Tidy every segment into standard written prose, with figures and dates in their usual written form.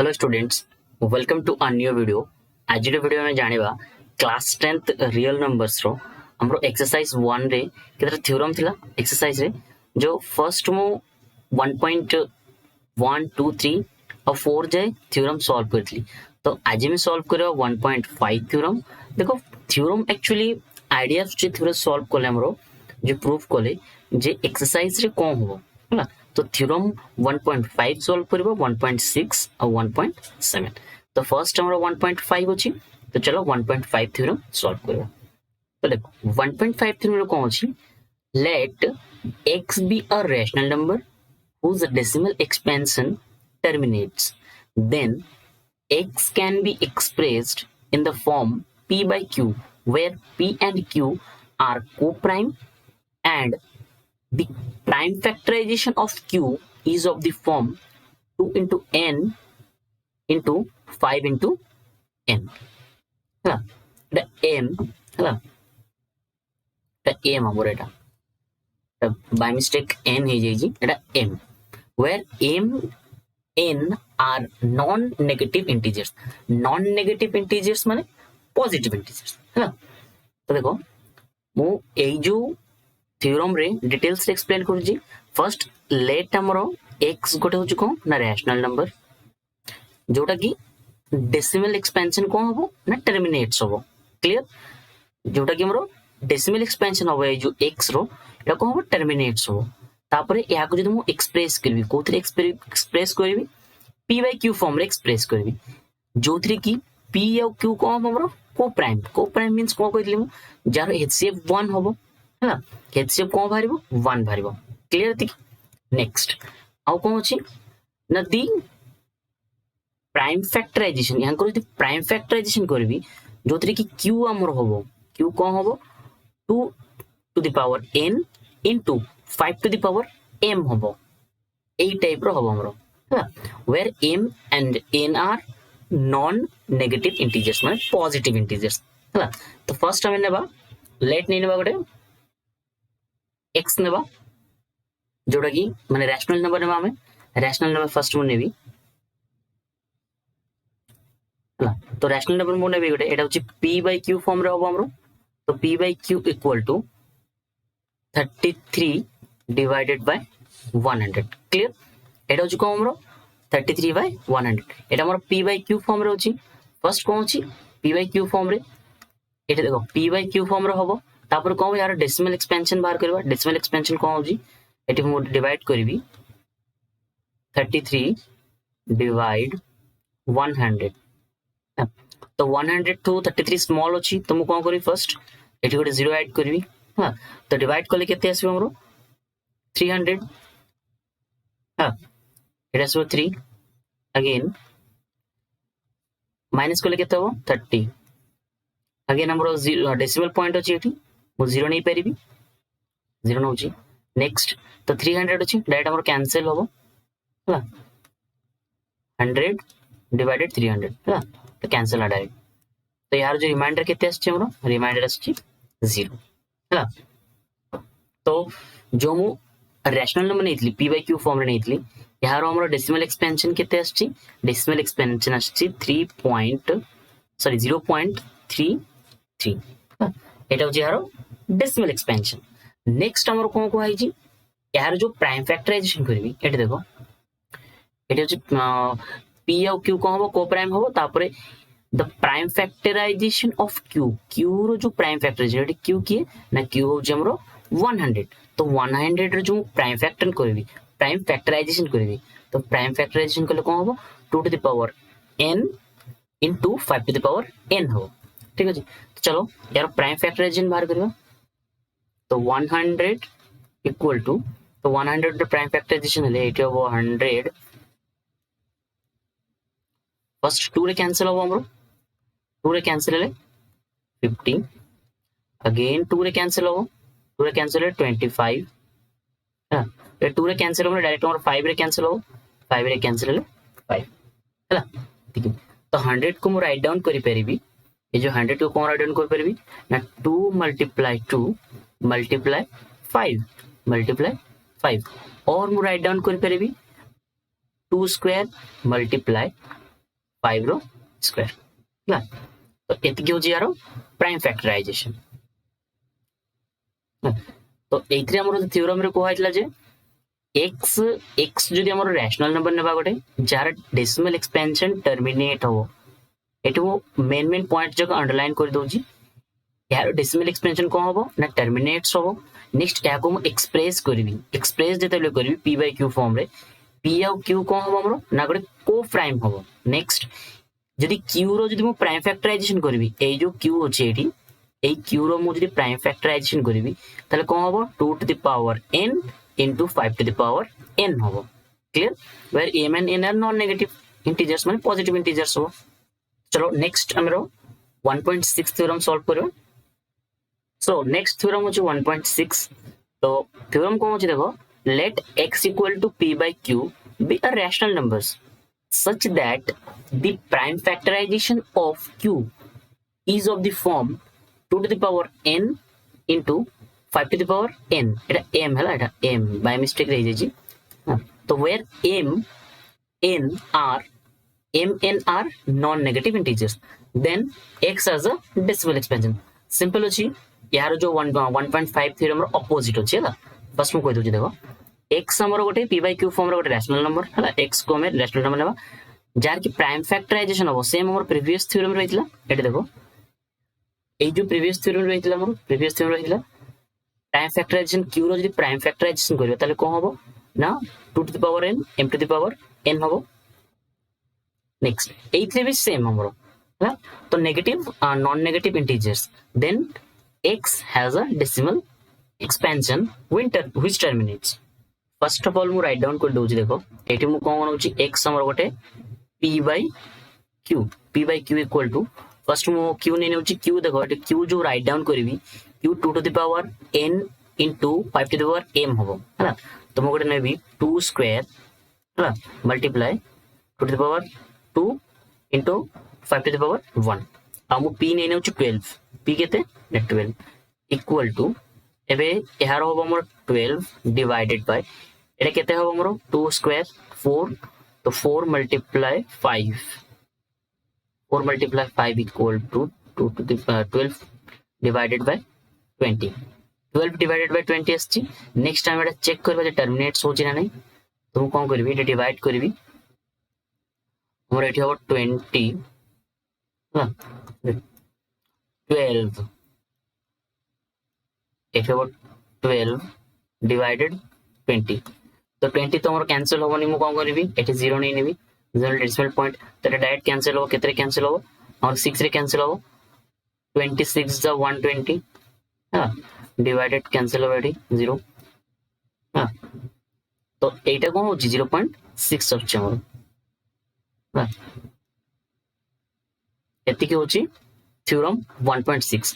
Hello students, welcome to a new video. आज video में जानिबा क्लास 10th रियल नंबर्स रो हमरो एक्सरसाइज 1 रे केतरा थ्योरम थिला एक्सरसाइज रे जो फर्स्ट मु 1.1 2 3 और 4 जाए थ्योरम सॉल्व करथली। तो आज मैं सॉल्व करबा 1.5 थ्योरम। देखो थ्योरम एक्चुअली आईडिया से थ्योरम सॉल्व कोले हमरो जो प्रूफ कोले जे एक्सरसाइज रे कोन हो होला। तो थ्योरम 1.5 सॉल्व करबो 1.6 और 1.7। तो फर्स्ट हमरो 1.5 अछि, तो चलो 1.5 थ्योरम सॉल्व करबो। तो देखो 1.5 थ्योरम कोन अछि, let x be a rational number whose decimal expansion terminates, then x can be expressed in the form p by q where p and q are co-prime and the prime factorization of q is of the form 2 into n into 5 into n ହେଲା। এটা m ହେଲା, এটা m हमर एटा by mistake n हे जाई जी, एटा m where m n are non negative integers। non negative integers माने positive integers ହେଲା। तो देखो मु एई जो थ्योरम रे डिटेल्स रे एक्सप्लेन करू जी। फर्स्ट लेट हमरो x गोटे होची कोन ना रैशनल नंबर जोटा की डेसिमल एक्सपेंशन कोन होबो ना टर्मिनेट्स होबो। क्लियर, जोटा की हमरो डेसिमल एक्सपेंशन होबो ए जो x रो एटा कोन होबो टर्मिनेट्स होबो। तापरे या को जदि मु एक्सप्रेस करबी कोथरे एक्सप्रेस करबी p by q फॉर्म रे एक्सप्रेस करबी जोथरे की p और q कोन हमरो को प्राइम मींस कोन कहतली मु जार HCF 1 होबो है। HCF कोन भारिबो 1 भारिबो। क्लियर थी। नेक्स्ट आउ कोन अछि ना दी प्राइम फैक्टराइजेशन, यहाँ करो प्राइम फैक्टराइजेशन करबी जोथरे की q हमर होबो, q कोन होबो 2 to the power n into 5 to the power m होबो। एई टाइप रो होबो हमरो है, where m and n are non negative integers माने पॉजिटिव इंटीजर्स है। तो फर्स्ट हम नेबा लेट नै नेबा गोटे x नेबा जोटा की माने रैशनल नंबर नेबा हमें रैशनल नंबर फर्स्ट मु नेबी है। तो रैशनल नंबर मु नेबी गोटे एटा होची p by q फॉर्म रे होबो हमरो। तो p by q equal to 33 divided by 100। Clear, एटा होची कोन हमरो 33 by 100। एटा हमरो p by q फॉर्म रे होची। फर्स्ट कोन होची p by q फॉर्म रे, एटा देखो p by q फॉर्म रे होबो। तापर कोन यार डेसिमल एक्सपेंशन बाहर करबा। डेसिमल एक्सपेंशन कोन होची एटी मु डिवाइड करबी 33 डिवाइड 100। तो 100 टू 33 स्मॉल अछि, तो मु कोन करी फर्स्ट एटी गोटे 0 ऐड करबी हां। तो डिवाइड करले केते आसीबो हमरो 300 हां। एटा सो 3 अगेन माइनस करले केते हो 30 अगेन हमरो डेसिमल पॉइंट अछि एटी मु 0 नै परिबी 0 नउची। नेक्स्ट तो 300 अछि डायरेक्ट हमरो कैंसिल होबो हां। 100 डिवाइडेड 300 हां, तो कैंसिल आ डायरेक्ट। तो यार जो रिमाइंडर केते आछि हमरो रिमाइंडर आछि 0 है। तो जो मु रैशनल नंबर नेइतली p by q फॉर्म रे नेइतली यार हमरो डेसिमल एक्सपेंशन केते आछि डेसिमल एक्सपेंशन आछि 0.33 एटा हो यार डेसिमल एक्सपेंशन। नेक्स्ट हमरो कोन को आइ यार जो प्राइम फैक्टराइजेशन करबी एटा देखो एटा हो p और q कोन होबो को प्राइम होबो। तापरे the prime factorization of q रो जो प्राइम फैक्टराइजेशन q की ना q हो हमरो 100। तो 100 रे जो प्राइम फैक्टर करबी प्राइम फैक्टराइजेशन करबी तो प्राइम फैक्टराइजेशन करले कोन होबो 2 to the power n into 5 to the power n हो। ठीक अछि, तो चलो यार प्राइम फैक्टराइजेशन बाहर करबा। तो 100 इक्वल टू तो 100 रे प्राइम फैक्टराइजेशन हले एटी होबो 100 फर्स्ट 2 रे कैंसिल होबो हमरो 2 रे कैंसिल है 50 अगेन 2 रे कैंसिल हो 2 रे कैंसिल है 25 है। ये 2 रे कैंसिल हो डायरेक्ट हमर 5 रे कैंसिल हो 5 रे कैंसिल है 5 हैला। ठीक है, तो 100 को मु राइट डाउन करि परिबी। ये जो 100 को कोन राइट डाउन कर परिबी ना 2 मल्टीप्लाई 2 मल्टीप्लाई 5 मल्टीप्लाई 5 और मु राइट डाउन कर परिबी 2 स्क्वायर मल्टीप्लाई 5 रो स्क्वायर ହେଲା तो एतिकी होची यारो प्राइम फैक्टराइजेशन तो एथिरे हमर थ्योरम रे कोहाइतला जे x x जदि हमर रैशनल नंबर नेबा गोटे जार डेसिमल एक्सपेंशन टर्मिनेट हो एटो मेन पॉइंट जक अंडरलाइन कर दोजी यार डेसिमल एक्सपेंशन को हबो ना टर्मिनेट्स हबो नेक्स्ट या को एक्सप्रेस करबी एक्सप्रेस जेतेले करबी p by q फॉर्म रे p आ q को हबो हमरो ना गोटे को प्राइम हबो नेक्स्ट जदि q रो जदि मो प्राइम फैक्टराइजेशन करबी ए जो q अछि एठी ए q रो मो जदि प्राइम फैक्टराइजेशन करबी ताले को हबो 2 to the power n into 5 to the power n हबो clear where m and n are non negative integers माने पॉजिटिव इंटीजर्स हो चलो नेक्स्ट हमरो 1.6 थ्योरम सॉल्व करो सो नेक्स्ट थ्योरम होची 1.6 तो थ्योरम कोन होची देखो late x equal to p by q be a rational numbers such that the prime factorization of q is of the form 2 to the power n into 5 to the power n Etah m हला एटा m by mistake रही जेजी तो where m n are non negative integers then x as a decimal expansion simple अछि यार जो 1.5 theorem रो opposite अछि हला first में कहि दोछि देखो x हमर गोटे p by q फॉर्म रो गोटे रैशनल नंबर हला x को हमें रैशनल नंबर लेबा जार की प्राइम फैक्टराइजेशन हो सेम हमर प्रीवियस थ्योरम रहितला एटा देखो ए जो प्रीवियस थ्योरम रहितला हमर प्रीवियस थ्योरम रहितला प्राइम फैक्टराइजेशन q रो जदि प्राइम फैक्टराइजेशन करियो ताले को हबो ना 2 to the power n m to the power n हबो नेक्स्ट एथरे भी सेम हमरो है तो negative non negative integers then x has a decimal expansion which terminates first of all मु राइट डाउन कर दोछि देखो एठी मु कोन होछि x हमर गोटे p by q equal to first मु q ने होछि q देखो एठी q जो राइट डाउन करबी q 2 to the power n into 5 to the power m हबो हैला तो मु गोटे नेबी 2 स्क्वायर हैला multiply 2 to the power 2 into 5 to the power 1 आमु p ने होछि 12 p केते 12 इक्वल टू एबे यार हो हमर 12 डिवाइडेड बाय एटा केते हो हमर 2 स्क्वायर 4 तो 4 multiply 5 equal to 2 to the 12 divided by 20 12 divided by 20 एसची नेक्स्ट टाइम एटा चेक करबा जे टर्मिनेट्स होची ना नहीं तो कोन करबी एटा डिवाइड करबी हमर एठी हो 20 हां 12 एठी हो 12 डिवाइडेड 20 तो 20 तो हमर कैंसिल होबनी मु कोन करबी एठी 0 नै नेबी 0 डेसिमल पॉइंट तो डायरेक्ट कैंसिल हो केतरे कैंसिल हो और 6 रे कैंसिल हो 26 द 120 हां डिवाइडेड कैंसिल हो एठी 0 हां तो एटा कोन हो 0.6 अछि हमर हां एतिकी होची थ्योरम 1.6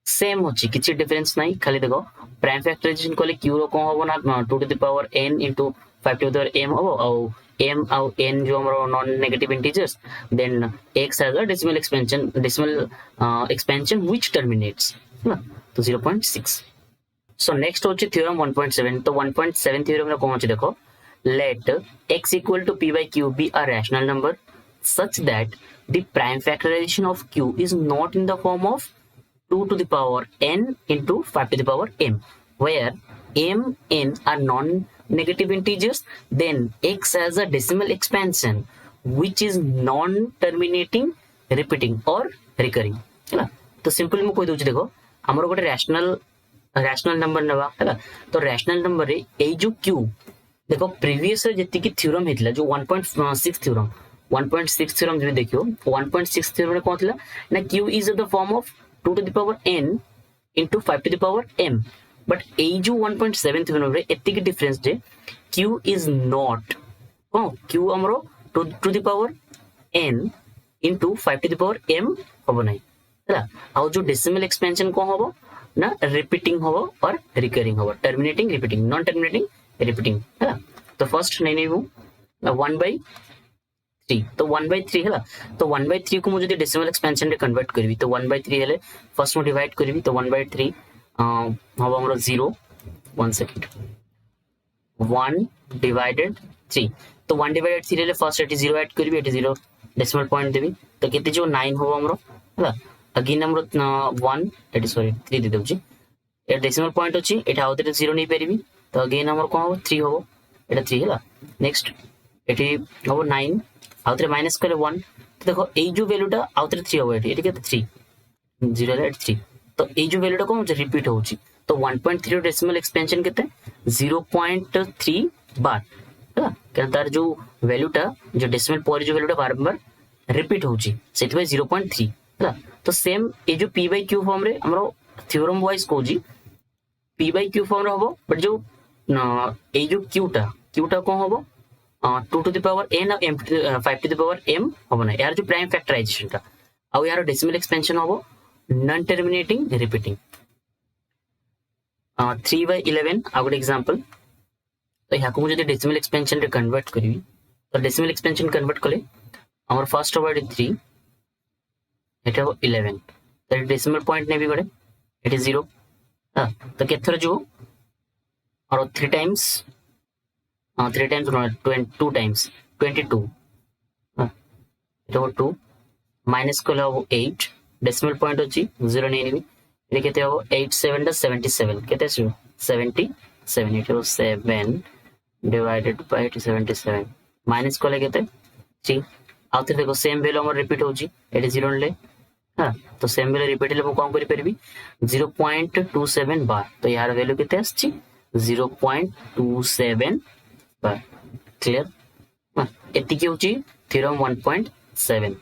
सेम होची किछि डिफरेंस नाही खाली देखो प्राइम फैक्टराइजेशन कोले q रो कोन होबो ना 2 to the power n into 5 to the power m होबो और m और n जो हमरो non negative integers then x has a decimal expansion which terminates ना तो 0.6 सो नेक्स्ट होची थ्योरम 1.7 तो 1.7 थ्योरम रो कोन होची देखो let x equal to p by q be a rational number such that the prime factorization of q is not in the form of 2 to the power n into 5 to the power m where m n are non-negative integers then x has a decimal expansion which is non-terminating repeating or recurring है तो simple मु कोइ दोछि देखो हमर गोटे rational number नबा है तो रैशनल नंबर रे ए जो q देखो प्रीवियस रे जति की थ्योरम हेतला जो 1.6 थ्योरम 1.6 थ्योरम जे देखियो 1.6 थ्योरम रे कोन थला ना q is of the form of 2 to the power n into 5 to the power m but ए जो 1.7 थ्योरम रे एति की difference J q is not q हमरो 2 to the power n into 5 to the power m होबो नै हला आ जो decimal expansion को होबो ना रिपीटिंग होबो और रिकरिंग होबो terminating repeating non terminating repeating है तो फर्स्ट नहीं वो 1/3 तो 1/3 है तो 1/3 को मुझे डेसिमल एक्सपेंशन रे कन्वर्ट करबी तो 1/3 हेले फर्स्ट में डिवाइड करबी तो 1/3 हबो हमरो 0 1 सेकंड 1 डिवाइडेड 3 तो 1 डिवाइडेड 3 हेले फर्स्ट एटी 0 ऐड करबी एटी 0 डेसिमल पॉइंट देबी तो केते जो 9 हो हमरो हला अगेन हमरो 1 एटी सॉरी 3 दे दउची ए डेसिमल पॉइंट अछि एटा आउते 0 नै परिबी तो अगेन हमरो कोन हो 3 हो एटा 3 हला नेक्स्ट एटी हो 9 आउते माइनस करे 1 तो देखो ए जो वैल्यूटा आउते 3 हो एटी केते 3 0 ले 3 तो ए जो वैल्यूटा कोन रिपीट होची तो 1.3 डेसिमल एक्सपेंशन केते 0.3 बार है कारण तार जो वैल्यूटा जो डेसिमल पर जो वैल्यूटा बार-बार रिपीट होची सेति भाई 0.3 है तो सेम ए जो p by q फॉर्म रे हमरो थ्योरम वाइज कोजी p by q फॉर्म रे होबो बट जो ए जो q टा कोन होबो 2 to the power n m 5 to the power m होबो ना यार जो प्राइम फैक्टराइजेशन टा आ यार डेसिमल एक्सपेंशन होबो नॉन टर्मिनेटिंग रिपीटिंग 3 by 11 आ गुड एग्जांपल तो यहाँ को मुझे डेसिमल एक्सपेंशन रे कन्वर्ट करी तो डेसिमल एक्सपेंशन कन्वर्ट कले हमर फर्स्ट वर्ड 3 एटा 11 तो डेसिमल पॉइंट ने भी गडे इट इज 0 हां तो केथर जो और 3 टाइम्स 2 टाइम्स 22 हां एटा 2 माइनस कले हो 8 डेसिमल पॉइंट अछि 0 नै नेबी ये केते हो 8 7 दा 77 केते छु 77 इट हो 7 डिवाइडेड बाय 77 माइनस कले केते 3 आउते देखो सेम वैल्यू हमर रिपीट होची एटे 0 ले हां तो सेम वैल्यू रिपीट ले मु कोन करि परबी 0.27 बार तो यार वैल्यू केते आछि 0.27 बार क्लियर हां एति के होची थ्योरम 1.7